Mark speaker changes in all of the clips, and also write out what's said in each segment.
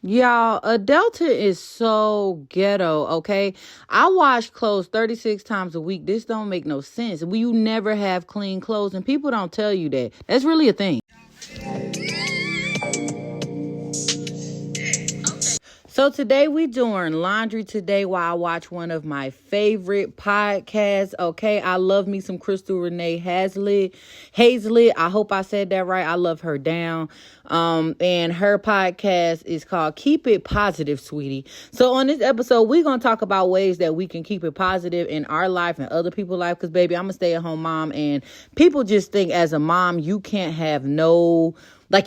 Speaker 1: Y'all, adulthood is so ghetto, okay? I wash clothes 36 times a week. This don't make no sense. You never have clean clothes, and people don't tell you that. That's really a thing. So today we doing laundry today while I watch one of my favorite podcasts. Okay, I love me some Crystal Renee Hazlitt. I hope I said that right. I love her down. And her podcast is called Keep It Positive, Sweetie. So on this episode, we're gonna talk about ways that we can keep it positive in our life and other people's life. Cause baby, I'm a stay-at-home mom, and people just think as a mom you can't have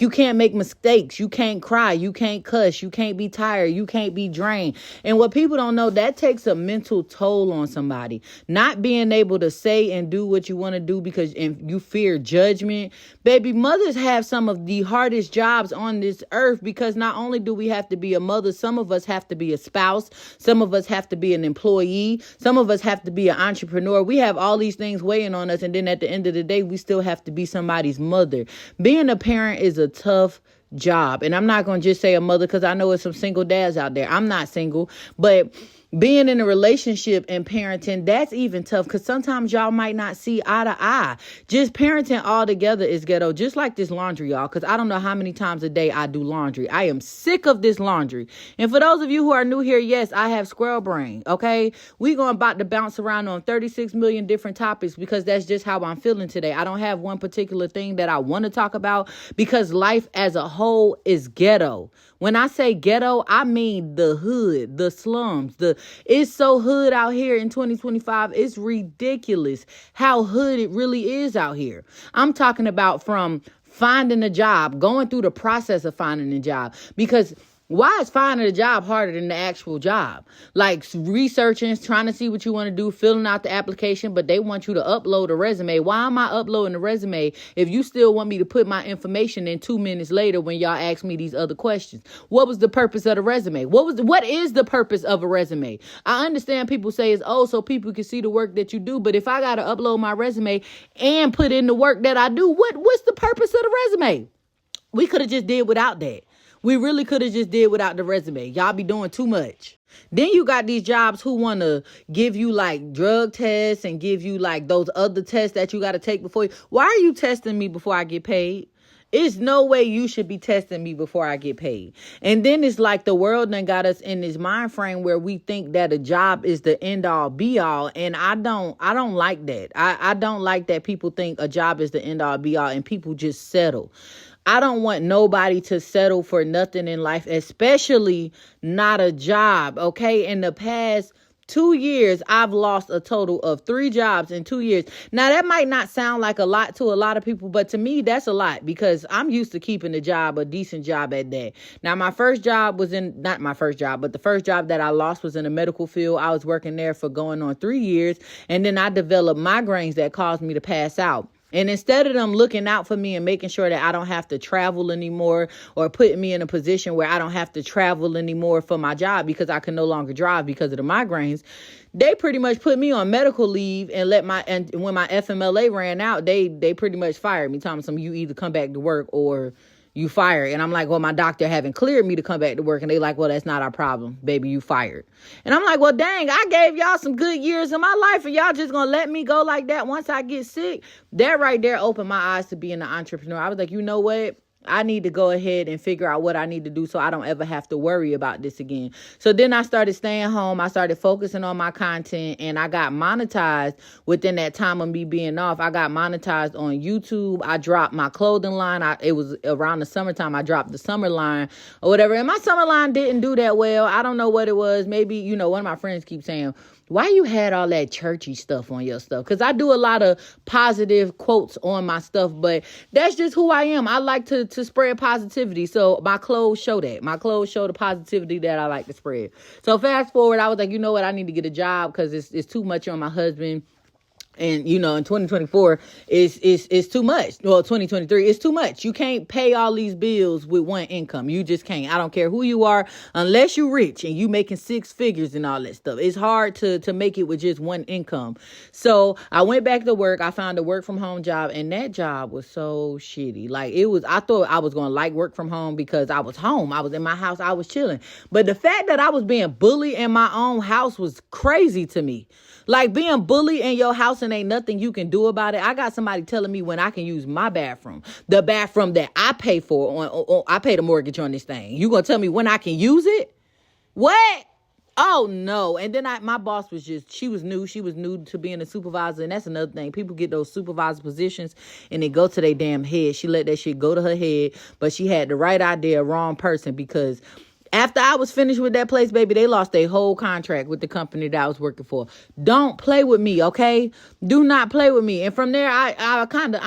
Speaker 1: you can't make mistakes. You can't cry. You can't cuss. You can't be tired. You can't be drained. And what people don't know, that takes a mental toll on somebody. Not being able to say and do what you want to do because you fear judgment. Baby, mothers have some of the hardest jobs on this earth because not only do we have to be a mother, some of us have to be a spouse. Some of us have to be an employee. Some of us have to be an entrepreneur. We have all these things weighing on us. And then at the end of the day, we still have to be somebody's mother. Being a parent is a tough job. And I'm not going to just say a mother because I know there's some single dads out there. I'm not single, but being in a relationship and parenting, that's even tough because sometimes y'all might not see eye to eye. Just parenting all together is ghetto, just like this laundry, y'all, because I don't know how many times a day I do laundry. I am sick of this laundry. And for those of you who are new here, yes, I have squirrel brain, okay? We going about to bounce around on 36 million different topics because that's just how I'm feeling today. I don't have one particular thing that I want to talk about because life as a whole is ghetto. When I say ghetto, I mean the hood, the slums, it's so hood out here in 2025. It's ridiculous how hood it really is out here. I'm talking about from finding a job, going through the process of finding a job, because why is finding a job harder than the actual job? Like researching, trying to see what you want to do, filling out the application, but they want you to upload a resume. Why am I uploading a resume if you still want me to put my information in 2 minutes later when y'all ask me these other questions? What was the purpose of the resume? What is the purpose of a resume? I understand people say it's, so people can see the work that you do, but if I got to upload my resume and put in the work that I do, what's the purpose of the resume? We could have just did without that. We really could have just did without the resume. Y'all be doing too much. Then you got these jobs who want to give you like drug tests and give you like those other tests that you got to take before you. Why are you testing me before I get paid? It's no way you should be testing me before I get paid. And then it's like the world done got us in this mind frame where we think that a job is the end all be all. And I don't like that. I don't like that people think a job is the end all be all and people just settle. I don't want nobody to settle for nothing in life, especially not a job. Okay. In the past 2 years, I've lost a total of 3 jobs in 2 years. Now, that might not sound like a lot to a lot of people, but to me, that's a lot because I'm used to keeping a decent job at that. Now, my first job was not my first job, but the first job that I lost was in the medical field. I was working there for going on 3 years, and then I developed migraines that caused me to pass out. And instead of them looking out for me and making sure that I don't have to travel anymore or putting me in a position where I don't have to travel anymore for my job because I can no longer drive because of the migraines, they pretty much put me on medical leave and when my FMLA ran out, they pretty much fired me, telling me you either come back to work or you fired. And I'm like, well, my doctor haven't cleared me to come back to work. And they like, well, that's not our problem, baby, you fired. And I'm like, well, dang, I gave y'all some good years of my life and y'all just gonna let me go like that once I get sick? That right there opened my eyes to being an entrepreneur. I was like, you know what? I need to go ahead and figure out what I need to do so I don't ever have to worry about this again. So then I started staying home. I started focusing on my content and I got monetized within that time of me being off. I got monetized on YouTube. I dropped my clothing line. It was around the summertime. I dropped the summer line or whatever. And my summer line didn't do that well. I don't know what it was. Maybe, one of my friends keeps saying, why you had all that churchy stuff on your stuff? Because I do a lot of positive quotes on my stuff, but that's just who I am. I like to spread positivity. So my clothes show that. My clothes show the positivity that I like to spread. So fast forward, I was like, you know what? I need to get a job because it's too much on my husband. And in 2024 is too much. Well, 2023 is too much. You can't pay all these bills with one income. You just can't. I don't care who you are, unless you're rich and you making six figures and all that stuff. It's hard to make it with just one income. So I went back to work. I found a work from home job, and that job was so shitty. Like, I thought I was going to like work from home because I was home. I was in my house. I was chilling. But the fact that I was being bullied in my own house was crazy to me. Like, being bullied in your house and ain't nothing you can do about it. I got somebody telling me when I can use my bathroom, the bathroom that I pay for. I pay the mortgage on this thing. You gonna tell me when I can use it? What? Oh no. And then my boss was she was new to being a supervisor. And that's another thing. People get those supervisor positions and they go to their damn head. She let that shit go to her head, but she had the right idea, wrong person, because after I was finished with that place, baby, they lost their whole contract with the company that I was working for. Don't play with me, okay? Do not play with me. And from there, I'm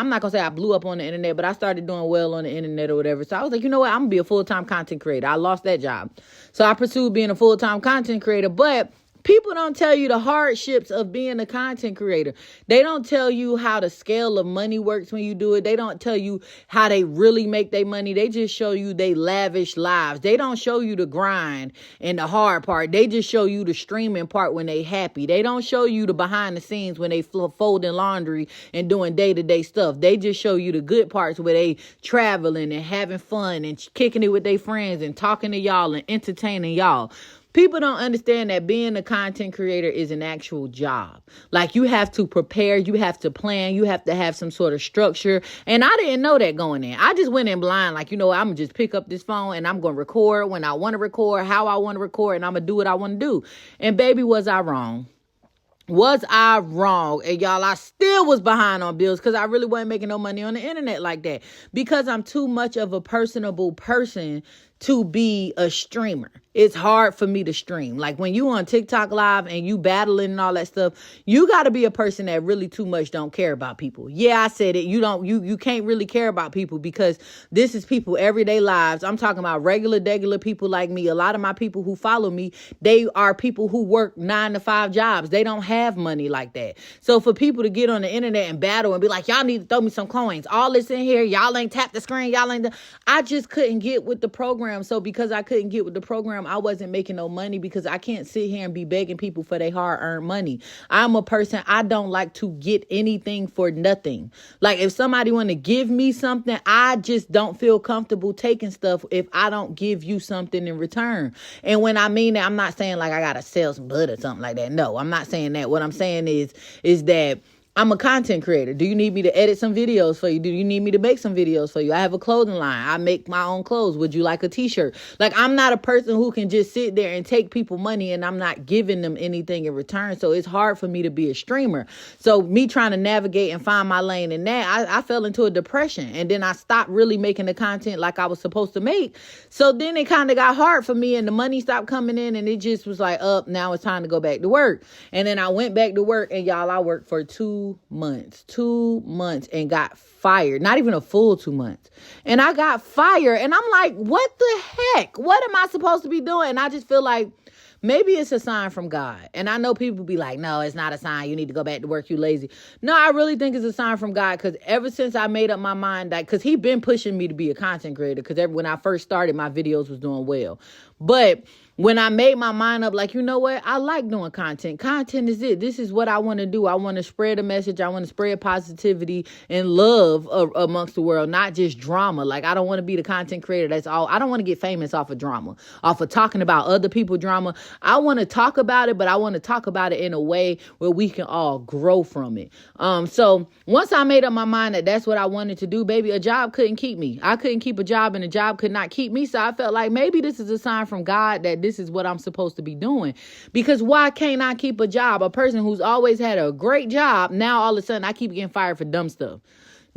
Speaker 1: not going to say I blew up on the internet, but I started doing well on the internet or whatever. So I was like, you know what? I'm going to be a full-time content creator. I lost that job. So I pursued being a full-time content creator, but people don't tell you the hardships of being a content creator. They don't tell you how the scale of money works when you do it. They don't tell you how they really make their money. They just show you they lavish lives. They don't show you the grind and the hard part. They just show you the streaming part when they happy. They don't show you the behind the scenes when they folding laundry and doing day-to-day stuff. They just show you the good parts where they traveling and having fun and kicking it with their friends and talking to y'all and entertaining y'all. People don't understand that being a content creator is an actual job. Like, you have to prepare, you have to plan, you have to have some sort of structure. And I didn't know that going in. I just went in blind, like, I'm going to just pick up this phone and I'm going to record when I want to record, how I want to record, and I'm going to do what I want to do. And baby, was I wrong? Was I wrong? And y'all, I still was behind on bills because I really wasn't making no money on the internet like that, because I'm too much of a personable person to be a streamer. It's hard for me to stream. Like, when you on TikTok live and you battling and all that stuff, you got to be a person that really too much don't care about people. Yeah, I said it. You can't really care about people, because this is people everyday lives. I'm talking about regular people like me. A lot of my people who follow me, they are people who work 9-to-5 jobs. They don't have money like that. So for people to get on the internet and battle and be like, y'all need to throw me some coins, all this in here, y'all ain't tapped the screen, I just couldn't get with the program. So because I couldn't get with the program, I wasn't making no money, because I can't sit here and be begging people for their hard-earned money. I'm a person, I don't like to get anything for nothing. Like, if somebody want to give me something, I just don't feel comfortable taking stuff if I don't give you something in return. And when I mean that, I'm not saying like I gotta sell some blood or something like that. No, I'm not saying that. What I'm saying is that I'm a content creator. Do you need me to edit some videos for you? Do you need me to make some videos for you? I have a clothing line. I make my own clothes. Would you like a t-shirt? Like, I'm not a person who can just sit there and take people money and I'm not giving them anything in return. So it's hard for me to be a streamer. So me trying to navigate and find my lane in that, I fell into a depression. And then I stopped really making the content like I was supposed to make. So then it kind of got hard for me and the money stopped coming in, and it just was like, now it's time to go back to work. And then I went back to work, and y'all, I worked for 2 months and got fired. Not even a full 2 months. And I got fired, and I'm like, what the heck? What am I supposed to be doing? And I just feel like maybe it's a sign from God. And I know people be like, no, it's not a sign. You need to go back to work. You lazy. No, I really think it's a sign from God, because ever since I made up my mind that, because he been pushing me to be a content creator, because when I first started, my videos was doing well. But when I made my mind up, like, you know what? I like doing content. Content is it. This is what I want to do. I want to spread a message. I want to spread positivity and love amongst the world, not just drama. Like, I don't want to be the content creator that's all. I don't want to get famous off of drama, off of talking about other people's drama. I want to talk about it, but I want to talk about it in a way where we can all grow from it. So once I made up my mind that that's what I wanted to do, baby, a job couldn't keep me. I couldn't keep a job, and a job could not keep me. So I felt like maybe this is a sign from God that this is what I'm supposed to be doing. Because why can't I keep a job? A person who's always had a great job, now all of a sudden I keep getting fired for dumb stuff.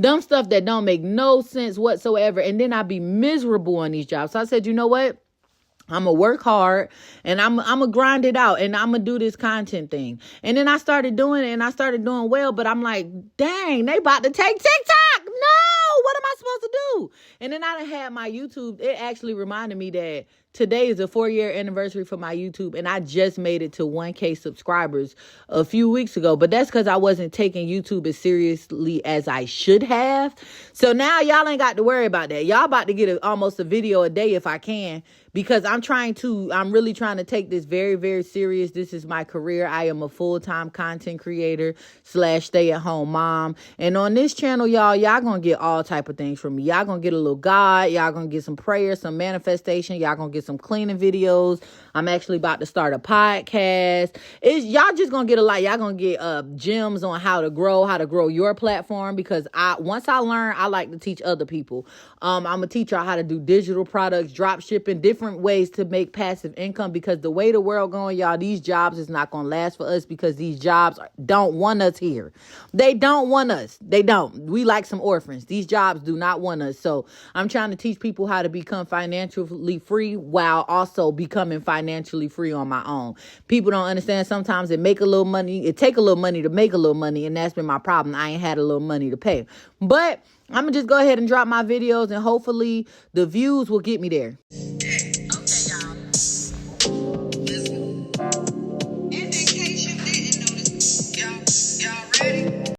Speaker 1: Dumb stuff that don't make no sense whatsoever. And then I be miserable on these jobs. So I said, you know what? I'm going to work hard, and I'm going to grind it out, and I'm going to do this content thing. And then I started doing it, and I started doing well, but I'm like, dang, they about to take TikTok. No, what am I supposed to do? And then I done had my YouTube. It actually reminded me that today is a 4-year anniversary for my YouTube, and I just made it to 1K subscribers a few weeks ago. But that's because I wasn't taking YouTube as seriously as I should have. So now y'all ain't got to worry about that. Y'all about to get almost a video a day if I can, because I'm really trying to take this very, very serious. This is my career. I am a full-time content creator / stay-at-home mom. And on this channel, y'all gonna get all type of things from me. Y'all gonna get a little God. Y'all gonna get some prayer, some manifestation. Y'all gonna get some cleaning videos. I'm actually about to start a podcast. Y'all just gonna get a lot. Y'all gonna get gems on how to grow your platform, because once I learn, I like to teach other people. I'm gonna teach y'all how to do digital products, drop shipping, different ways to make passive income, because the way the world going, y'all, these jobs is not gonna last for us, because these jobs don't want us here. They don't want us. They don't. We like some orphans. These jobs do not want us. So I'm trying to teach people how to become financially free while also becoming financially free on my own. People don't understand. Sometimes it take a little money to make a little money, and that's been my problem. I ain't had a little money to pay. But I'm gonna just go ahead and drop my videos, and hopefully the views will get me there.